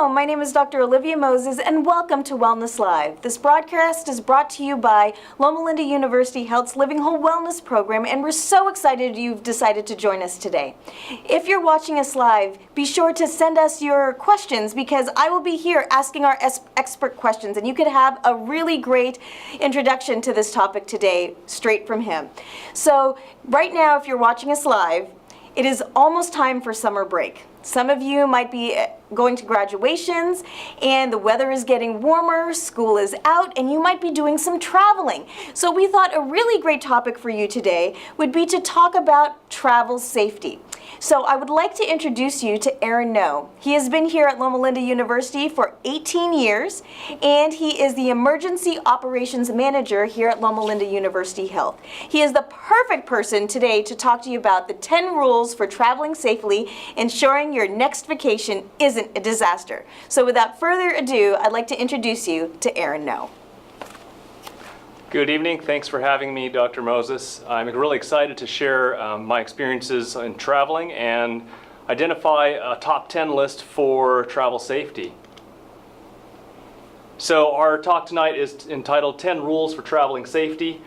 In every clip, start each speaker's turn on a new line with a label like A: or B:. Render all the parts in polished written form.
A: Hello, my name is Dr. Olivia Moses, and welcome to Wellness Live. This broadcast is brought to you by Loma Linda University Health's Living Whole Wellness Program, and we're so excited you've decided to join us today. If you're watching us live, be sure to send us your questions, because I will be here asking our expert questions, and you could have a really great introduction to this topic today straight from him. So right now, if you're watching us live, it is almost time for summer break. Some of you might be going to graduations, and the weather is getting warmer, school is out, and you might be doing some traveling. So we thought a really great topic for you today would be to talk about travel safety. So I would like to introduce you to Aaron No. He has been here at Loma Linda University for 18 years, and he is the Emergency Operations Manager here at Loma Linda University Health. He is the perfect person today to talk to you about the 10 rules for traveling safely, ensuring your next vacation isn't a disaster. So without further ado, I'd like to introduce you to Aaron No.
B: Good evening. Thanks for having me, Dr. Moses. I'm really excited to share my experiences in traveling and identify a top 10 list for travel safety. So our talk tonight is entitled 10 Rules for Traveling Safety,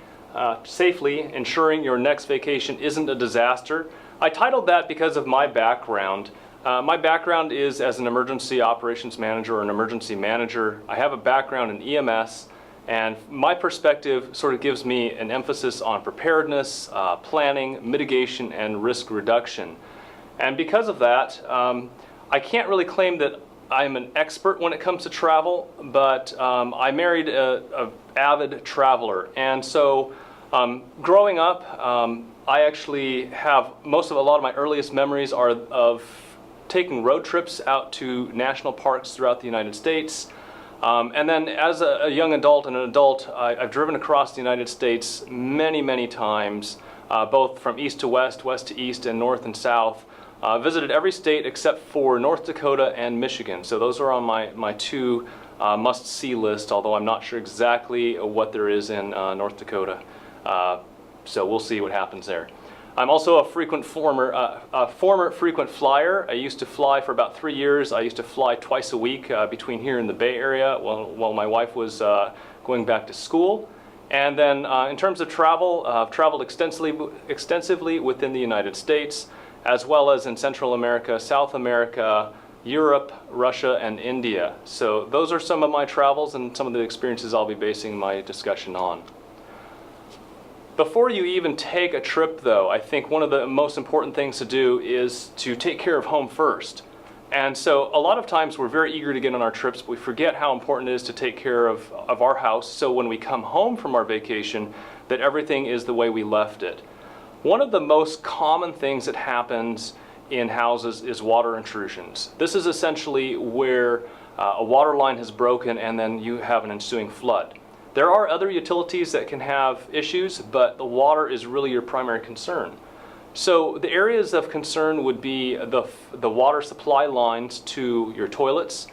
B: Safely, Ensuring Your Next Vacation Isn't a Disaster. I titled that because of my background. My background is as an emergency operations manager or an emergency manager. I have a background in EMS. And my perspective sort of gives me an emphasis on preparedness, planning, mitigation, and risk reduction. And because of that, I can't really claim that I'm an expert when it comes to travel, but I married an avid traveler. And so growing up, I actually have a lot of my earliest memories are of taking road trips out to national parks throughout the United States. And then as a young adult and an adult, I've driven across the United States many, many times, both from east to west, west to east, and north and south. Visited every state except for North Dakota and Michigan. So those are on my two must-see list, although I'm not sure exactly what there is in North Dakota. So we'll see what happens there. I'm also a former frequent flyer. I used to fly for about 3 years. I used to fly twice a week between here and the Bay Area while my wife was going back to school. And then in terms of travel, I've traveled extensively within the United States, as well as in Central America, South America, Europe, Russia, and India. So those are some of my travels and some of the experiences I'll be basing my discussion on. Before you even take a trip, though, I think one of the most important things to do is to take care of home first. And so a lot of times we're very eager to get on our trips, but we forget how important it is to take care of our house, so when we come home from our vacation, that everything is the way we left it. One of the most common things that happens in houses is water intrusions. This is essentially where a water line has broken and then you have an ensuing flood. There are other utilities that can have issues, but the water is really your primary concern. So the areas of concern would be the water supply lines to your toilets,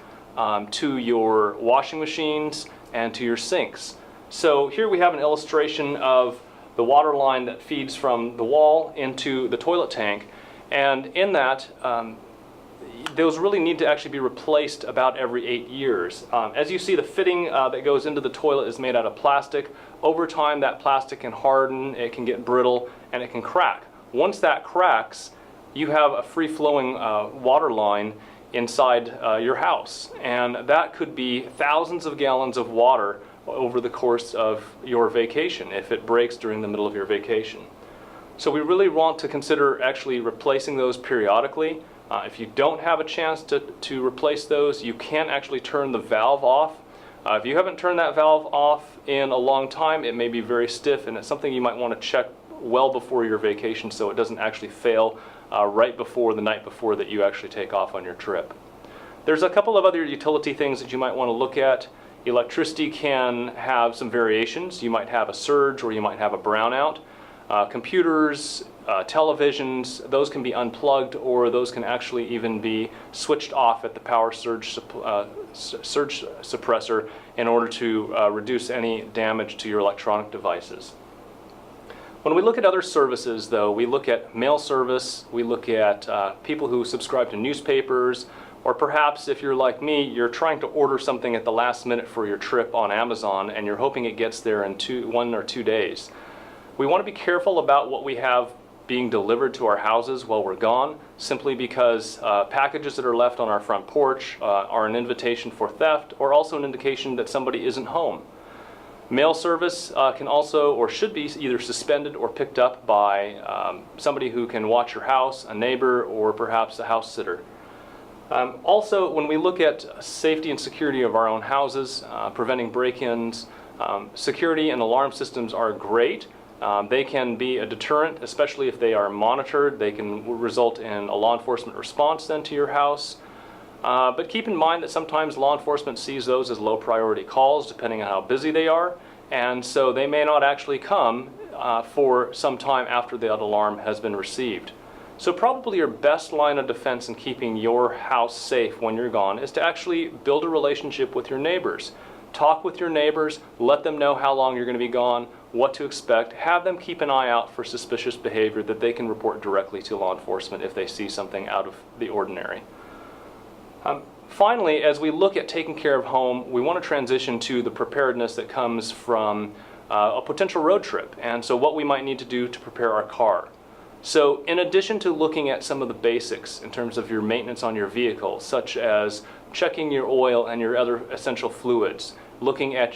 B: to your washing machines, and to your sinks. So here we have an illustration of the water line that feeds from the wall into the toilet tank. And in that, those really need to actually be replaced about every 8 years. As you see, the fitting that goes into the toilet is made out of plastic. Over time, that plastic can harden, it can get brittle, and it can crack. Once that cracks, you have a free-flowing water line inside your house. And that could be thousands of gallons of water over the course of your vacation if it breaks during the middle of your vacation. So we really want to consider actually replacing those periodically. If you don't have a chance to replace those, you can actually turn the valve off. If you haven't turned that valve off in a long time, it may be very stiff, and it's something you might want to check well before your vacation so it doesn't actually fail right before the night before that you actually take off on your trip. There's a couple of other utility things that you might want to look at. Electricity can have some variations. You might have a surge or you might have a brownout. Computers, televisions, those can be unplugged, or those can actually even be switched off at the power surge suppressor in order to reduce any damage to your electronic devices. When we look at other services, though, we look at mail service, we look at people who subscribe to newspapers, Or perhaps if you're like me, you're trying to order something at the last minute for your trip on Amazon and you're hoping it gets there in 1 or 2 days. We want to be careful about what we have being delivered to our houses while we're gone, simply because packages that are left on our front porch are an invitation for theft or also an indication that somebody isn't home. Mail service can also or should be either suspended or picked up by somebody who can watch your house, a neighbor, or perhaps a house sitter. Also, when we look at safety and security of our own houses, preventing break-ins, security and alarm systems are great. They can be a deterrent, especially if they are monitored. They can result in a law enforcement response then to your house. But keep in mind that sometimes law enforcement sees those as low priority calls depending on how busy they are, and so they may not actually come for some time after that alarm has been received. So probably your best line of defense in keeping your house safe when you're gone is to actually build a relationship with your neighbors. Talk with your neighbors, let them know how long you're going to be gone, what to expect, have them keep an eye out for suspicious behavior that they can report directly to law enforcement if they see something out of the ordinary. Finally, as we look at taking care of home, we want to transition to the preparedness that comes from a potential road trip, and so what we might need to do to prepare our car. So in addition to looking at some of the basics in terms of your maintenance on your vehicle, such as checking your oil and your other essential fluids, looking at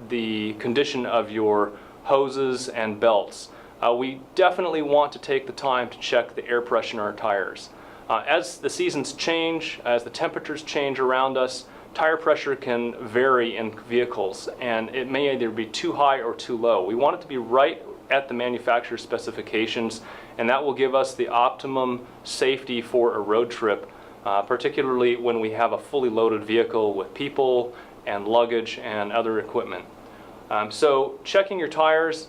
B: the condition of your hoses and belts, we definitely want to take the time to check the air pressure in our tires. As the seasons change, as the temperatures change around us, tire pressure can vary in vehicles, and it may either be too high or too low. We want it to be right at the manufacturer's specifications, and that will give us the optimum safety for a road trip, particularly when we have a fully loaded vehicle with people and luggage and other equipment. So checking your tires,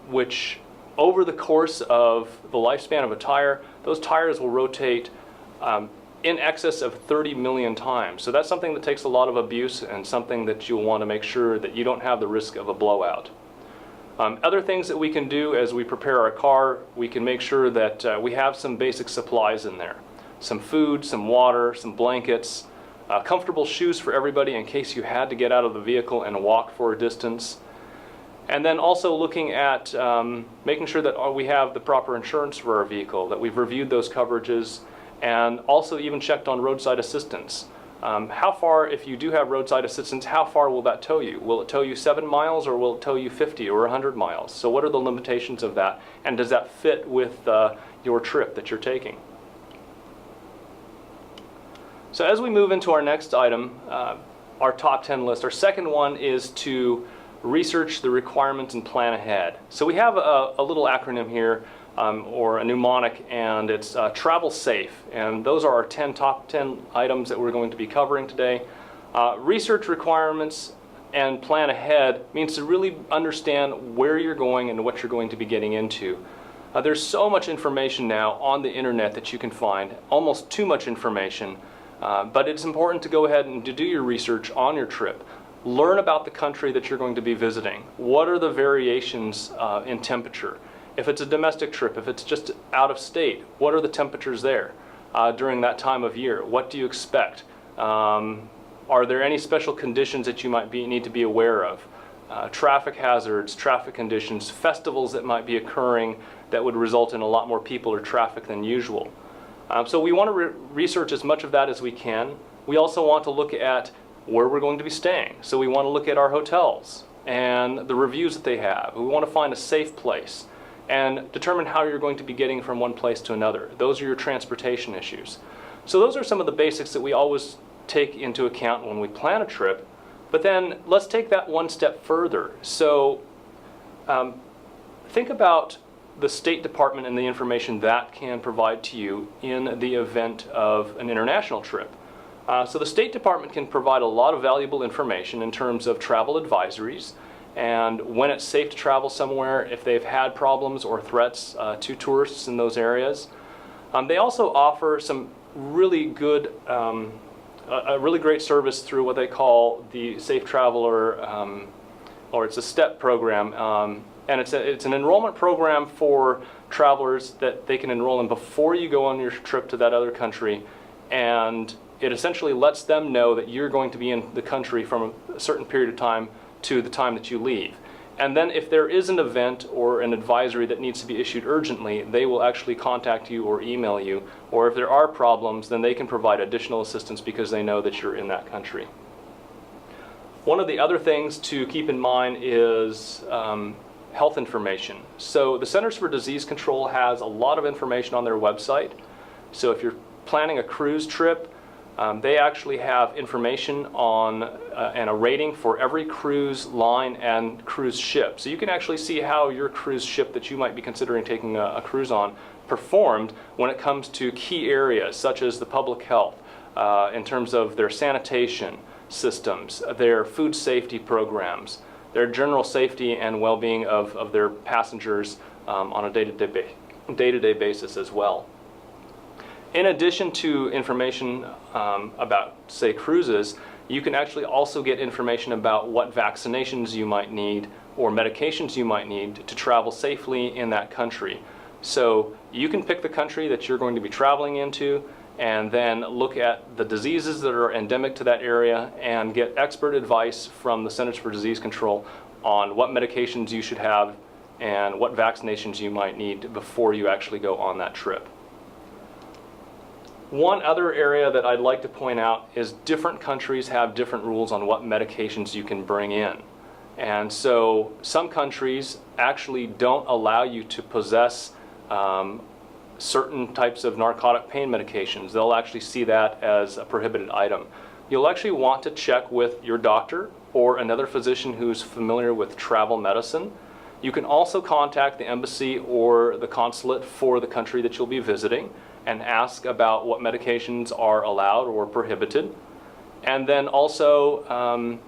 B: which over the course of the lifespan of a tire, those tires will rotate in excess of 30 million times. So that's something that takes a lot of abuse and something that you'll want to make sure that you don't have the risk of a blowout. Other things that we can do as we prepare our car, we can make sure that we have some basic supplies in there. Some food, some water, some blankets, comfortable shoes for everybody in case you had to get out of the vehicle and walk for a distance. And then also looking at making sure that we have the proper insurance for our vehicle, that we've reviewed those coverages, and also even checked on roadside assistance. How far, if you do have roadside assistance, how far will that tow you? Will it tow you 7 miles or will it tow you 50 or 100 miles? So what are the limitations of that, and does that fit with your trip that you're taking? So as we move into our next item, our top 10 list, our second one is to research the requirements and plan ahead. So we have a little acronym here, or a mnemonic, and it's travel safe, and those are our top 10 items that we're going to be covering today. Research requirements and plan ahead means to really understand where you're going and what you're going to be getting into. There's so much information now on the internet that you can find, almost too much information, but it's important to go ahead and to do your research on your trip. Learn about the country that you're going to be visiting. What are the variations in temperature? If it's a domestic trip, if it's just out of state, what are the temperatures there during that time of year? What do you expect? Are there any special conditions that you might need to be aware of? Traffic hazards, traffic conditions, festivals that might be occurring that would result in a lot more people or traffic than usual. So we want to research as much of that as we can. We also want to look at where we're going to be staying. So we want to look at our hotels and the reviews that they have. We want to find a safe place and determine how you're going to be getting from one place to another. Those are your transportation issues. So those are some of the basics that we always take into account when we plan a trip. But then let's take that one step further. So think about the State Department and the information that can provide to you in the event of an international trip. So the State Department can provide a lot of valuable information in terms of travel advisories and when it's safe to travel somewhere, if they've had problems or threats to tourists in those areas. They also offer some really good, a really great service through what they call the Safe Traveler, or it's a STEP program. And it's an enrollment program for travelers that they can enroll in before you go on your trip to that other country. and it essentially lets them know that you're going to be in the country from a certain period of time to the time that you leave. And then if there is an event or an advisory that needs to be issued urgently, they will actually contact you or email you. Or if there are problems, then they can provide additional assistance because they know that you're in that country. One of the other things to keep in mind is health information. So the Centers for Disease Control has a lot of information on their website. So if you're planning a cruise trip, they actually have information on and a rating for every cruise line and cruise ship. So you can actually see how your cruise ship that you might be considering taking a cruise on performed when it comes to key areas such as the public health, in terms of their sanitation systems, their food safety programs, their general safety and well-being of their passengers on a day-to-day basis as well. In addition to information about, say, cruises, you can actually also get information about what vaccinations you might need or medications you might need to travel safely in that country. So you can pick the country that you're going to be traveling into and then look at the diseases that are endemic to that area and get expert advice from the Centers for Disease Control on what medications you should have and what vaccinations you might need before you actually go on that trip. One other area that I'd like to point out is different countries have different rules on what medications you can bring in. And so some countries actually don't allow you to possess certain types of narcotic pain medications. They'll actually see that as a prohibited item. You'll actually want to check with your doctor or another physician who's familiar with travel medicine. You can also contact the embassy or the consulate for the country that you'll be visiting and ask about what medications are allowed or prohibited. And then also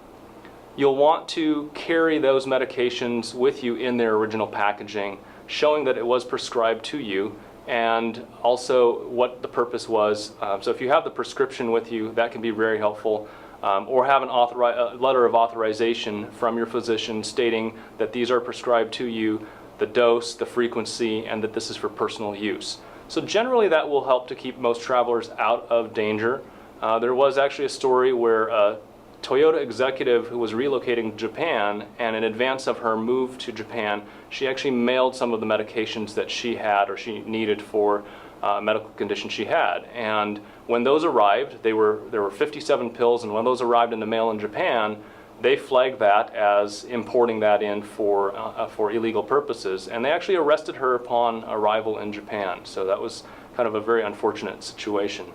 B: you'll want to carry those medications with you in their original packaging, showing that it was prescribed to you and also what the purpose was. So if you have the prescription with you, that can be very helpful. Or have a letter of authorization from your physician stating that these are prescribed to you, the dose, the frequency, and that this is for personal use. So generally that will help to keep most travelers out of danger. There was actually a story where a Toyota executive who was relocating to Japan, and in advance of her move to Japan, she actually mailed some of the medications that she had or she needed for a medical condition she had. And when those arrived, there were 57 pills, and when those arrived in the mail in Japan, they flagged that as importing that in for illegal purposes, and they actually arrested her upon arrival in Japan. So that was kind of a very unfortunate situation.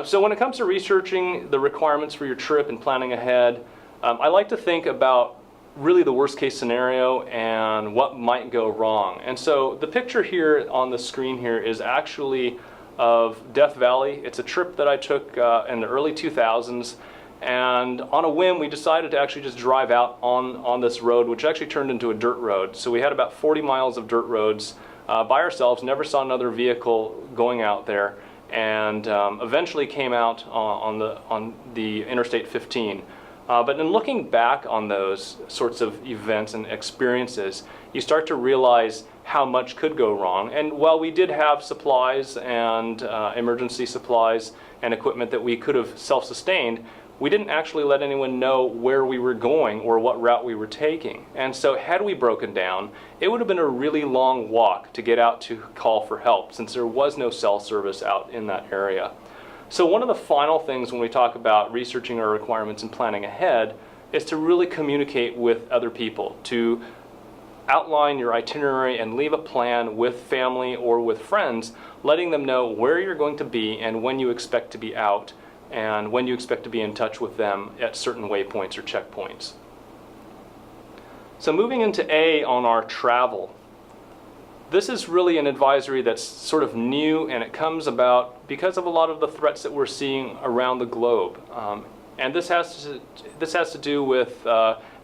B: So when it comes to researching the requirements for your trip and planning ahead, I like to think about really the worst case scenario and what might go wrong. And so the picture here on the screen here is actually of Death Valley. It's a trip that I took in the early 2000s. And on a whim, we decided to actually just drive out on this road, which actually turned into a dirt road. So we had about 40 miles of dirt roads by ourselves, never saw another vehicle going out there, and eventually came out on the Interstate 15. But in looking back on those sorts of events and experiences, you start to realize how much could go wrong. And while we did have supplies and emergency supplies and equipment that we could have self-sustained, we didn't actually let anyone know where we were going or what route we were taking. And so had we broken down, it would have been a really long walk to get out to call for help, since there was no cell service out in that area. So one of the final things when we talk about researching our requirements and planning ahead is to really communicate with other people, to outline your itinerary and leave a plan with family or with friends, letting them know where you're going to be and when you expect to be out, and when you expect to be in touch with them at certain waypoints or checkpoints. So moving into A on our travel. This is really an advisory that's sort of new, and it comes about because of a lot of the threats that we're seeing around the globe. And this has to do with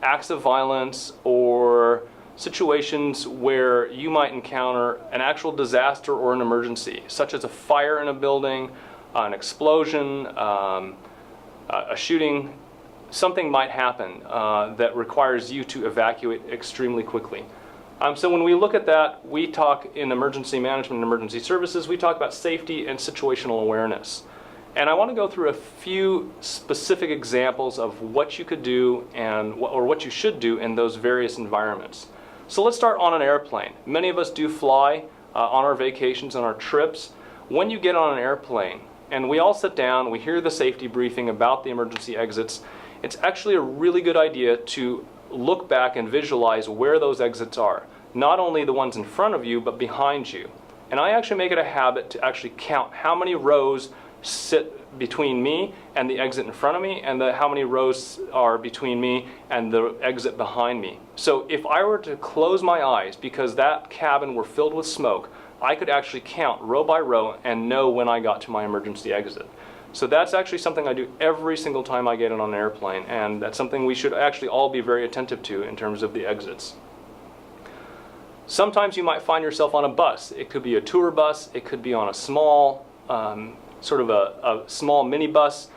B: acts of violence or situations where you might encounter an actual disaster or an emergency, such as a fire in a building, an explosion, a shooting. Something might happen that requires you to evacuate extremely quickly. So when we look at that, we talk in emergency management and emergency services, we talk about safety and situational awareness. And I want to go through a few specific examples of what you could do and or what you should do in those various environments. So let's start on an airplane. Many of us do fly on our vacations and our trips. When you get on an airplane and we all sit down, we hear the safety briefing about the emergency exits, it's actually a really good idea to look back and visualize where those exits are. Not only the ones in front of you, but behind you. And I actually make it a habit to actually count how many rows sit between me and the exit in front of me, and how many rows are between me and the exit behind me. So if I were to close my eyes because that cabin were filled with smoke, I could actually count row by row and know when I got to my emergency exit. So that's actually something I do every single time I get on an airplane, and that's something we should actually all be very attentive to in terms of the exits. Sometimes you might find yourself on a bus. It could be a tour bus, it could be on a small sort of a small minibus.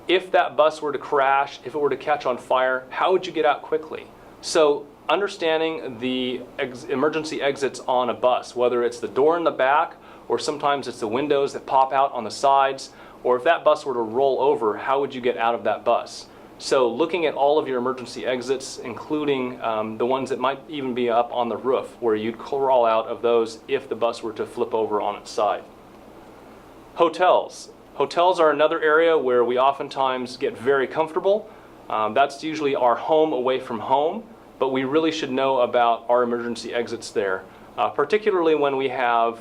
B: If that bus were to crash, if it were to catch on fire, how would you get out quickly? So understanding the emergency exits on a bus, whether it's the door in the back, or sometimes it's the windows that pop out on the sides, or if that bus were to roll over, how would you get out of that bus? So looking at all of your emergency exits, including the ones that might even be up on the roof, where you'd crawl out of those if the bus were to flip over on its side. Hotels. Hotels are another area where we oftentimes get very comfortable. That's usually our home away from home, but we really should know about our emergency exits there, particularly when we have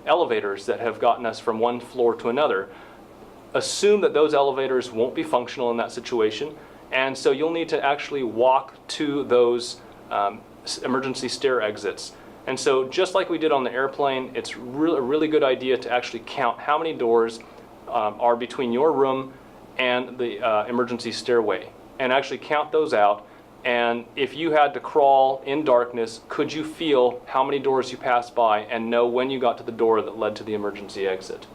B: elevators that have gotten us from one floor to another. Assume that those elevators won't be functional in that situation, and so you'll need to actually walk to those emergency stair exits. And so just like we did on the airplane, it's a really good idea to actually count how many doors are between your room and the emergency stairway, and actually count those out. And if you had to crawl in darkness, could you feel how many doors you passed by and know when you got to the door that led to the emergency exit?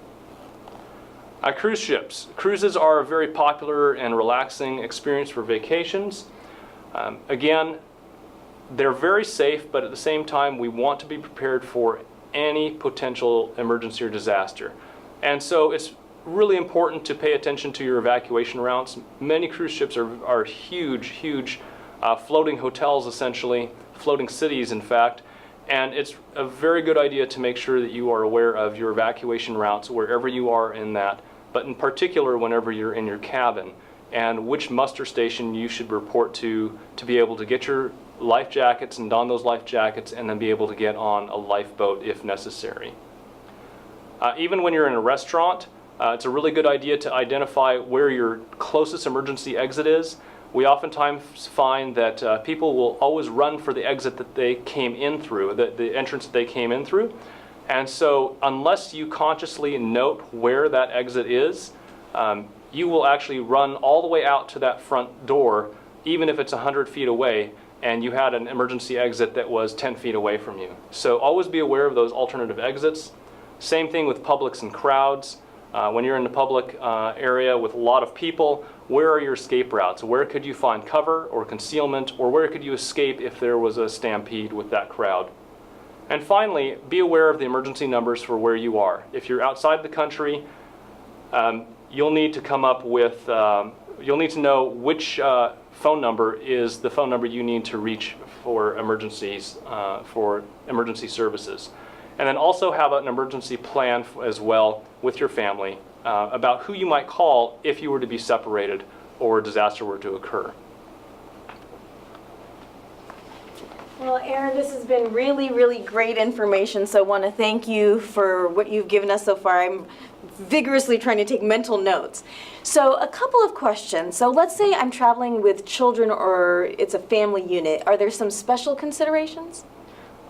B: Cruise ships. Cruises are a very popular and relaxing experience for vacations. Again, they're very safe, but at the same time, we want to be prepared for any potential emergency or disaster. And so it's really important to pay attention to your evacuation routes. Many cruise ships are huge floating hotels, essentially, floating cities, in fact. And it's a very good idea to make sure that you are aware of your evacuation routes wherever you are in that, but in particular whenever you're in your cabin, and which muster station you should report to be able to get your life jackets and don those life jackets, and then be able to get on a lifeboat if necessary. Even when you're in a restaurant, it's a really good idea to identify where your closest emergency exit is. We oftentimes find that people will always run for the exit that they came in through, the entrance that they came in through. And so unless you consciously note where that exit is, you will actually run all the way out to that front door, even if it's 100 feet away, and you had an emergency exit that was 10 feet away from you. So always be aware of those alternative exits. Same thing with publics and crowds. When you're in the public area with a lot of people, where are your escape routes? Where could you find cover or concealment, or where could you escape if there was a stampede with that crowd? And finally, be aware of the emergency numbers for where you are. If you're outside the country, you'll need to come up with, you'll need to know which phone number is the phone number you need to reach for emergencies, for emergency services. And then also have an emergency plan as well with your family about who you might call if you were to be separated or a disaster were to occur.
A: Well, Aaron, this has been really great information, so I want to thank you for what you've given us so far. I'm vigorously trying to take mental notes. So a couple of questions. So let's say I'm traveling with children or it's a family unit. Are there some special considerations?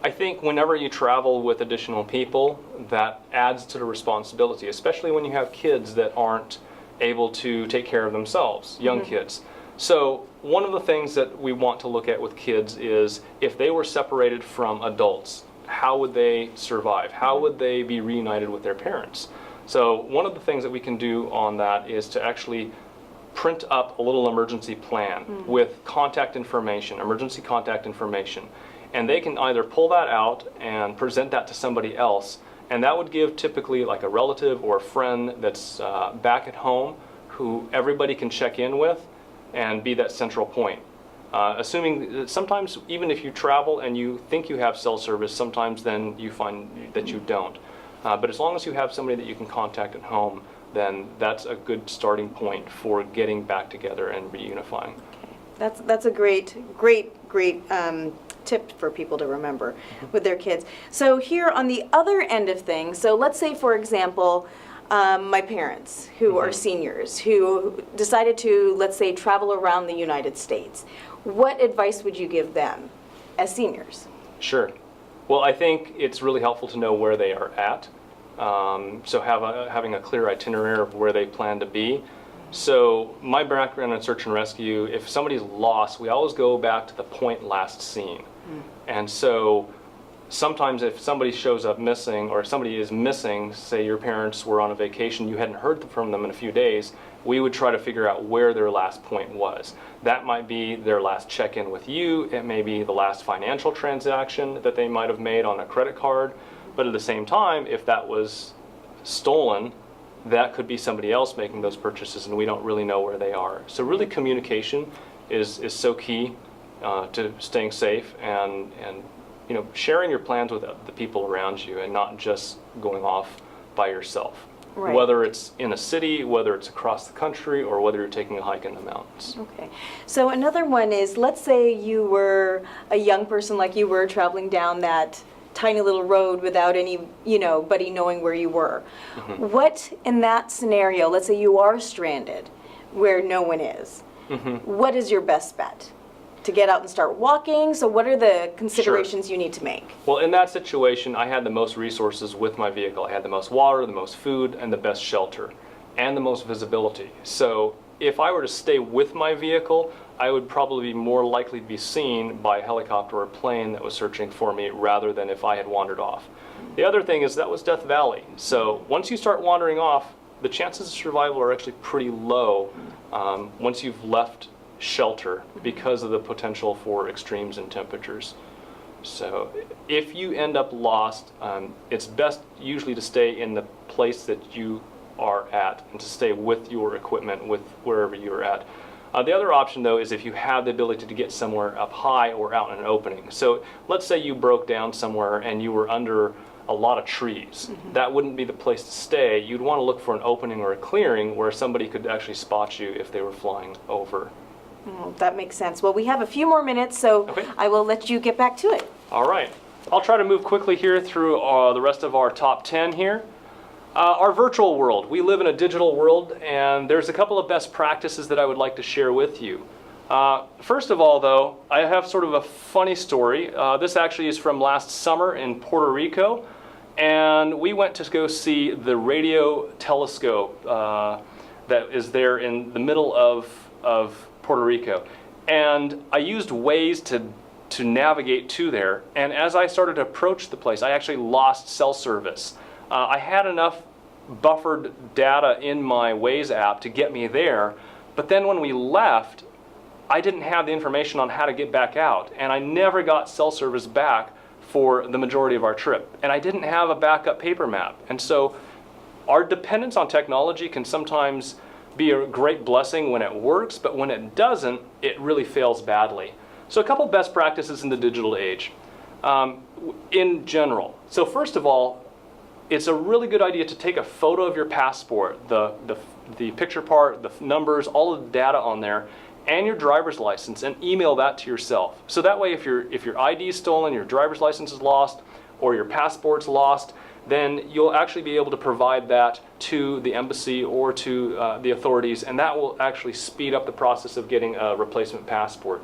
B: I think whenever you travel with additional people, that adds to the responsibility, especially when you have kids that aren't able to take care of themselves, young kids. So one of the things that we want to look at with kids is if they were separated from adults, how would they survive? How would they be reunited with their parents? So one of the things that we can do on that is to actually print up a little emergency plan with contact information, emergency contact information. And they can either pull that out and present that to somebody else, And that would give typically like a relative or a friend that's back at home who everybody can check in with and be that central point. Assuming that sometimes even if you travel and you think you have cell service, sometimes then you find that you don't. But as long as you have somebody that you can contact at home, then that's a good starting point for getting back together and reunifying.
A: That's a great tip for people to remember with their kids. So here on the other end of things, so let's say, for example, my parents who are seniors who decided to, let's say, travel around the United States. What advice would you give them as seniors?
B: Sure. Well, I think it's really helpful to know where they are at. So having a clear itinerary of where they plan to be. So my background in search and rescue, if somebody's lost, we always go back to the point last seen. And so sometimes if somebody shows up missing, or if somebody is missing, say your parents were on a vacation, you hadn't heard from them in a few days, we would try to figure out where their last point was. That might be their last check-in with you, it may be the last financial transaction that they might have made on a credit card, but at the same time, if that was stolen, that could be somebody else making those purchases and we don't really know where they are. So really communication is so key to staying safe and you know, sharing your plans with the people around you and not just going off by yourself.
A: Right.
B: Whether it's in a city, whether it's across the country, or whether you're taking a hike in the mountains.
A: Okay. So another one is, let's say you were a young person like you were traveling down that tiny little road without any, buddy knowing where you were. What, in that scenario, let's say you are stranded where no one is, what is your best bet? To get out and start walking? So what are the considerations you need to make?
B: Well, in that situation, I had the most resources with my vehicle. I had the most water, the most food, and the best shelter, and the most visibility. So if I were to stay with my vehicle, I would probably be more likely to be seen by a helicopter or a plane that was searching for me rather than if I had wandered off. The other thing is that was Death Valley. So once you start wandering off, the chances of survival are actually pretty low once you've left shelter because of the potential for extremes in temperatures. So if you end up lost, it's best usually to stay in the place that you are at and to stay with your equipment, with wherever you're at. The other option, though, is if you have the ability to get somewhere up high or out in an opening. So let's say you broke down somewhere and you were under a lot of trees. That wouldn't be the place to stay. You'd want to look for an opening or a clearing where somebody could actually spot you if they were flying over.
A: Oh, that makes sense. Well, we have a few more minutes, so I will let you get back to it.
B: All right. I'll try to move quickly here through the rest of our top 10 here. Our virtual world. We live in a digital world, and there's a couple of best practices that I would like to share with you. First of all, though, I have sort of a funny story. This actually is from last summer in Puerto Rico, and we went to go see the radio telescope that is there in the middle of Puerto Rico. And I used Waze to navigate to there, and as I started to approach the place, I actually lost cell service. I had enough buffered data in my Waze app to get me there, but then when we left, I didn't have the information on how to get back out, and I never got cell service back for the majority of our trip, and I didn't have a backup paper map. And so our dependence on technology can sometimes be a great blessing when it works, but when it doesn't, it really fails badly. So a couple best practices in the digital age in general. So first of all, it's a really good idea to take a photo of your passport, the picture part, the numbers, all of the data on there, and your driver's license, and email that to yourself. So that way if your ID is stolen, your driver's license is lost, or your passport's lost, then you'll actually be able to provide that to the embassy or to the authorities, and that will actually speed up the process of getting a replacement passport.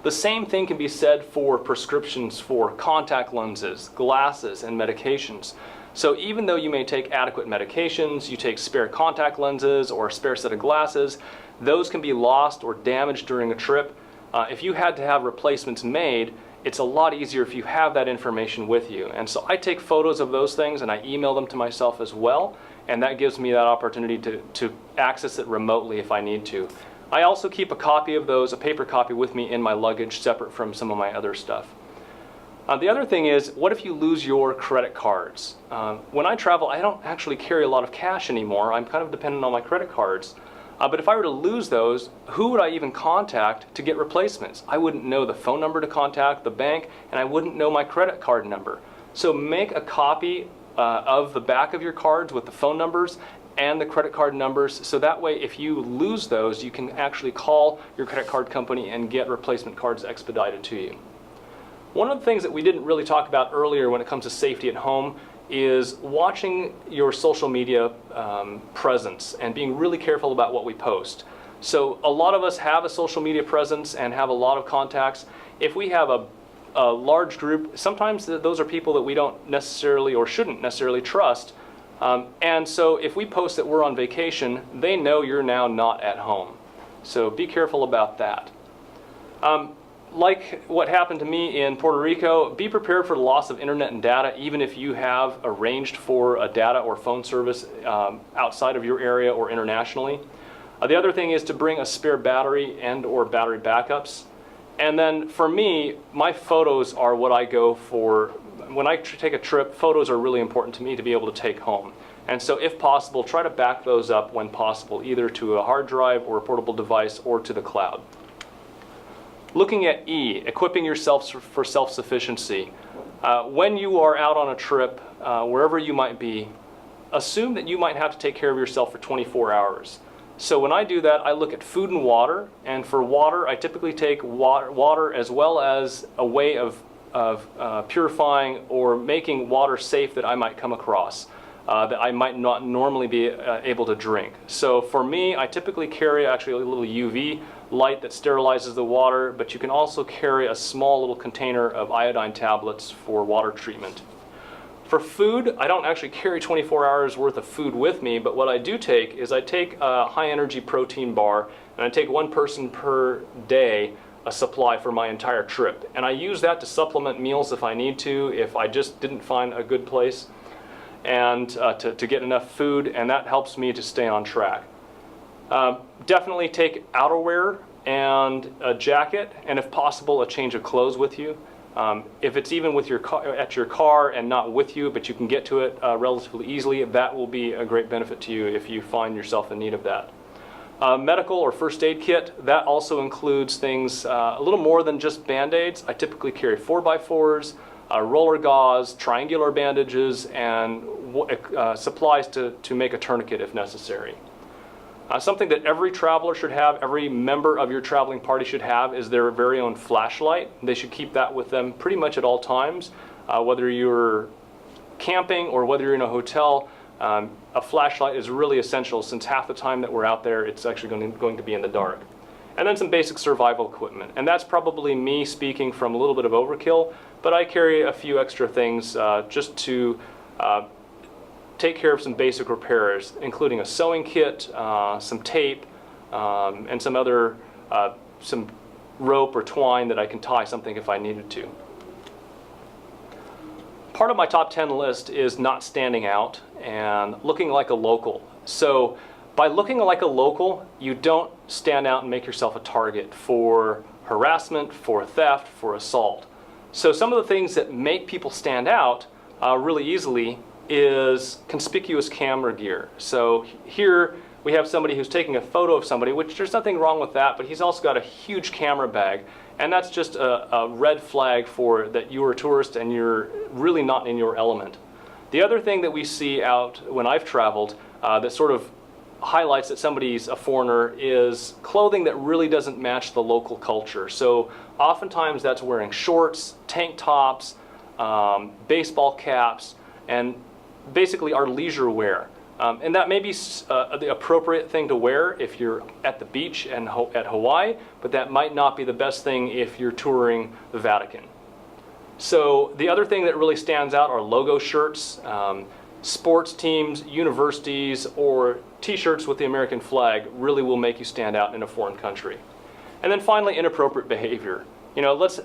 B: The same thing can be said for prescriptions for contact lenses, glasses, and medications. So even though you may take adequate medications, you take spare contact lenses or a spare set of glasses, those can be lost or damaged during a trip. If you had to have replacements made, it's a lot easier if you have that information with you. And so I take photos of those things and I email them to myself as well, and that gives me that opportunity to access it remotely if I need to. I also keep a copy of those, a paper copy with me in my luggage separate from some of my other stuff. The other thing is, what if you lose your credit cards? When I travel, I don't actually carry a lot of cash anymore. I'm kind of dependent on my credit cards. But if I were to lose those, who would I even contact to get replacements? I wouldn't know the phone number to contact the bank, and I wouldn't know my credit card number. So make a copy of the back of your cards with the phone numbers and the credit card numbers, so that way if you lose those, you can actually call your credit card company and get replacement cards expedited to you. One of the things that we didn't really talk about earlier when it comes to safety at home is watching your social media presence and being really careful about what we post. So a lot of us have a social media presence and have a lot of contacts. If we have a large group, sometimes those are people that we don't necessarily or shouldn't necessarily trust. And so if we post that we're on vacation, they know you're now not at home. So be careful about that. Like what happened to me in Puerto Rico, be prepared for the loss of internet and data, even if you have arranged for a data or phone service outside of your area or internationally. The other thing is to bring a spare battery and or battery backups. And then for me, my photos are what I go for. When I take a trip, photos are really important to me to be able to take home. And so if possible, try to back those up when possible, either to a hard drive or a portable device or to the cloud. Looking at E, equipping yourself for self-sufficiency. When you are out on a trip, wherever you might be, assume that you might have to take care of yourself for 24 hours. So when I do that, I look at food and water, and for water, I typically take water as well as a way of purifying or making water safe that I might come across, that I might not normally be able to drink. So for me, I typically carry actually a little UV light that sterilizes the water, but you can also carry a small little container of iodine tablets for water treatment. For food, I don't actually carry 24 hours worth of food with me, but what I do take is I take a high energy protein bar, and I take one person per day a supply for my entire trip. And I use that to supplement meals if I need to, if I just didn't find a good place, and to get enough food, and that helps me to stay on track. Definitely take outerwear and a jacket, and if possible, a change of clothes with you. If it's even with at your car and not with you, but you can get to it relatively easily, that will be a great benefit to you if you find yourself in need of that. Medical or first aid kit, that also includes things a little more than just Band-Aids. I typically carry 4x4s, roller gauze, triangular bandages, and supplies to make a tourniquet if necessary. Something that every traveler should have, every member of your traveling party should have, is their very own flashlight. They should keep that with them pretty much at all times. Whether you're camping or whether you're in a hotel, a flashlight is really essential, since half the time that we're out there, it's actually going to be in the dark. And then some basic survival equipment. And that's probably me speaking from a little bit of overkill, but I carry a few extra things just to take care of some basic repairs, including a sewing kit, some tape, and some other some rope or twine that I can tie something if I needed to. Part of my top 10 list is not standing out and looking like a local. So by looking like a local, you don't stand out and make yourself a target for harassment, for theft, for assault. So some of the things that make people stand out really easily is conspicuous camera gear. So here we have somebody who's taking a photo of somebody, which there's nothing wrong with that, but he's also got a huge camera bag, and that's just a red flag for that you're a tourist and you're really not in your element. The other thing that we see out when I've traveled that sort of highlights that somebody's a foreigner is clothing that really doesn't match the local culture. So oftentimes that's wearing shorts, tank tops, baseball caps, and basically our leisure wear. And that may be the appropriate thing to wear if you're at the beach and at Hawaii, but that might not be the best thing if you're touring the Vatican. So the other thing that really stands out are logo shirts, sports teams, universities, or t-shirts with the American flag really will make you stand out in a foreign country. And then finally, inappropriate behavior. You know, let's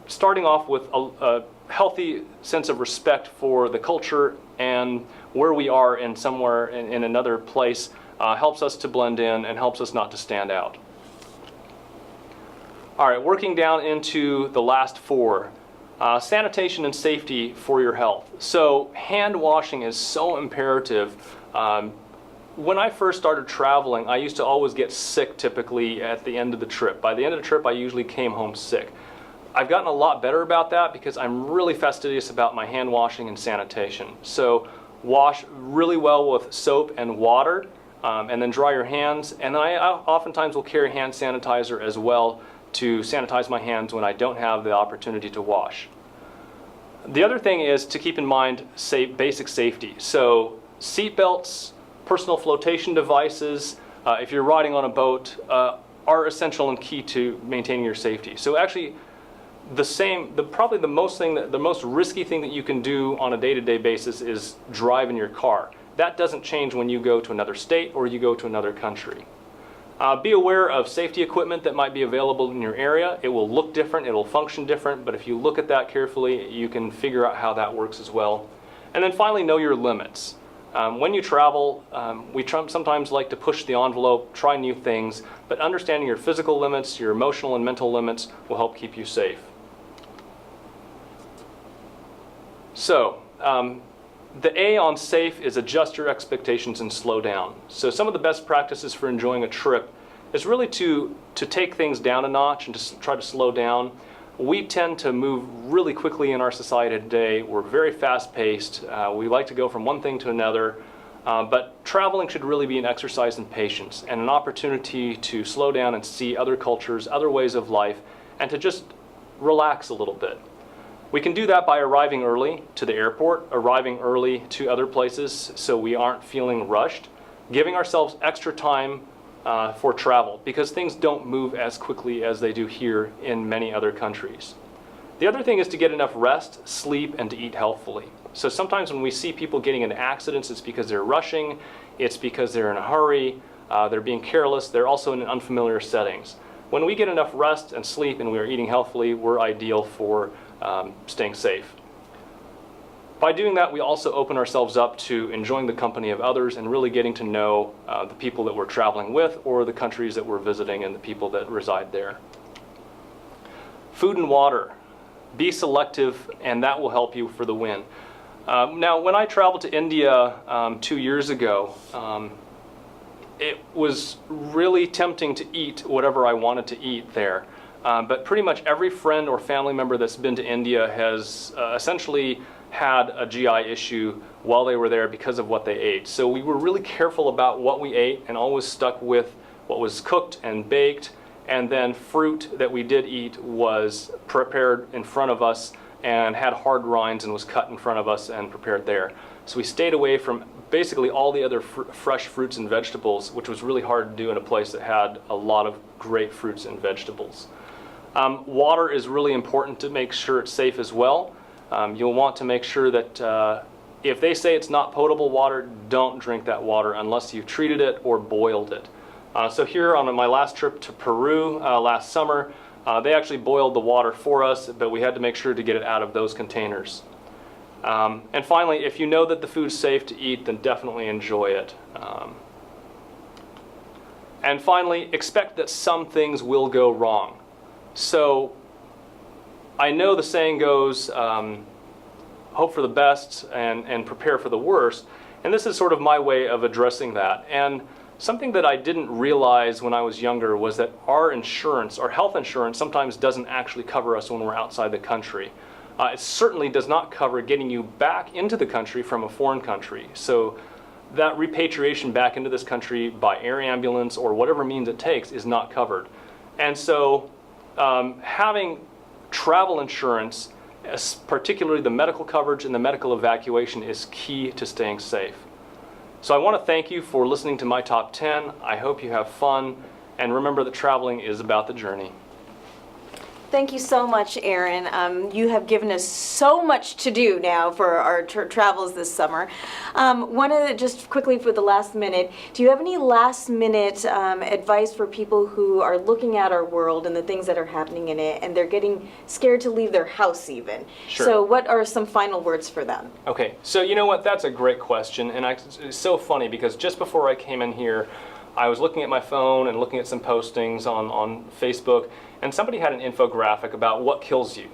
B: starting off with a healthy sense of respect for the culture and where we are in somewhere in another place helps us to blend in and helps us not to stand out. All right, working down into the last four. Sanitation and safety for your health. So hand washing is so imperative. When I first started traveling, I used to always get sick typically at the end of the trip. By the end of the trip, I usually came home sick. I've gotten a lot better about that because I'm really fastidious about my hand washing and sanitation. So wash really well with soap and water, and then dry your hands. And then I oftentimes will carry hand sanitizer as well to sanitize my hands when I don't have the opportunity to wash. The other thing is to keep in mind basic safety. So seat belts, personal flotation devices, if you're riding on a boat, are essential and key to maintaining your safety. So actually, probably the most risky thing that you can do on a day-to-day basis is drive in your car. That doesn't change when you go to another state or you go to another country. Be aware of safety equipment that might be available in your area. It will look different, it will function different, but if you look at that carefully, you can figure out how that works as well. And then finally, know your limits. When you travel, we sometimes like to push the envelope, try new things, but understanding your physical limits, your emotional and mental limits will help keep you safe. So, the A on safe is adjust your expectations and slow down. So some of the best practices for enjoying a trip is really to take things down a notch and to try to slow down. We tend to move really quickly in our society today. We're very fast-paced. We like to go from one thing to another. But traveling should really be an exercise in patience and an opportunity to slow down and see other cultures, other ways of life, and to just relax a little bit. We can do that by arriving early to the airport, arriving early to other places so we aren't feeling rushed, giving ourselves extra time for travel because things don't move as quickly as they do here in many other countries. The other thing is to get enough rest, sleep, and to eat healthfully. So sometimes when we see people getting into accidents, it's because they're rushing, it's because they're in a hurry, they're being careless, they're also in unfamiliar settings. When we get enough rest and sleep and we are eating healthfully, we're ideal for staying safe. By doing that, we also open ourselves up to enjoying the company of others and really getting to know the people that we're traveling with or the countries that we're visiting and the people that reside there. Food and water. Be selective, and that will help you for the win. Now, when I traveled to India 2 years ago, it was really tempting to eat whatever I wanted to eat there. But pretty much every friend or family member that's been to India has essentially had a GI issue while they were there because of what they ate. So we were really careful about what we ate and always stuck with what was cooked and baked, and then fruit that we did eat was prepared in front of us and had hard rinds and was cut in front of us and prepared there. So we stayed away from basically all the other fresh fruits and vegetables, which was really hard to do in a place that had a lot of great fruits and vegetables. Water is really important to make sure it's safe as well. You'll want to make sure that if they say it's not potable water, don't drink that water unless you've treated it or boiled it. So here on my last trip to Peru last summer, they actually boiled the water for us, but we had to make sure to get it out of those containers. And finally, if you know that the food's safe to eat, then definitely enjoy it. And finally, expect that some things will go wrong. So I know the saying goes, hope for the best and prepare for the worst. And this is sort of my way of addressing that. And something that I didn't realize when I was younger was that our insurance, our health insurance, sometimes doesn't actually cover us when we're outside the country. It certainly does not cover getting you back into the country from a foreign country. So that repatriation back into this country by air ambulance or whatever means it takes is not covered. And so having travel insurance, particularly the medical coverage and the medical evacuation, is key to staying safe. So I want to thank you for listening to my top 10. I hope you have fun, and remember that traveling is about the journey.
A: Thank you so much, Aaron. You have given us so much to do now for our travels this summer. Just quickly for the last minute, do you have any last minute advice for people who are looking at our world and the things that are happening in it, and they're getting scared to leave their house even?
B: Sure.
A: So what are some final words for them?
B: Okay, so you know what, that's a great question, and it's so funny because just before I came in here, I was looking at my phone and looking at some postings on Facebook, and somebody had an infographic about what kills you.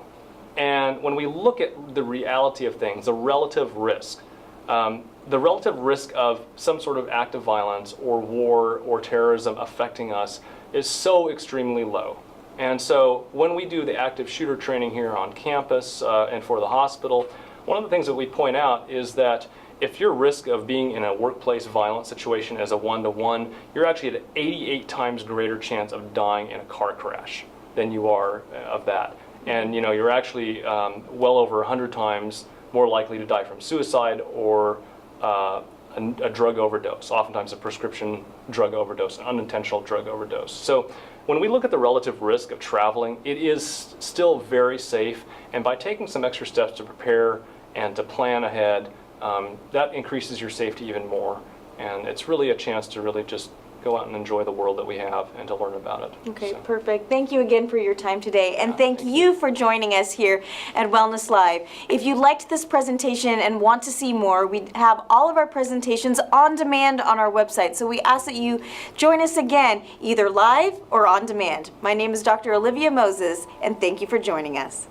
B: And when we look at the reality of things, the relative risk of some sort of act of violence or war or terrorism affecting us is so extremely low. And so when we do the active shooter training here on campus and for the hospital, one of the things that we point out is that if your risk of being in a workplace violence situation is a 1-to-1, you're actually at an 88 times greater chance of dying in a car crash than you are of that. And you're actually well over 100 times more likely to die from suicide or a drug overdose, oftentimes a prescription drug overdose, an unintentional drug overdose. So when we look at the relative risk of traveling, it is still very safe, and by taking some extra steps to prepare and to plan ahead, that increases your safety even more. And it's really a chance to really just go out and enjoy the world that we have and to learn about it.
A: Okay,
B: So.
A: perfect. Thank you again for your time today, and thank you for joining us here at Wellness Live. If you liked this presentation and want to see more, we have all of our presentations on demand on our website, so we ask that you join us again, either live or on demand. My name is Dr. Olivia Moses, and thank you for joining us.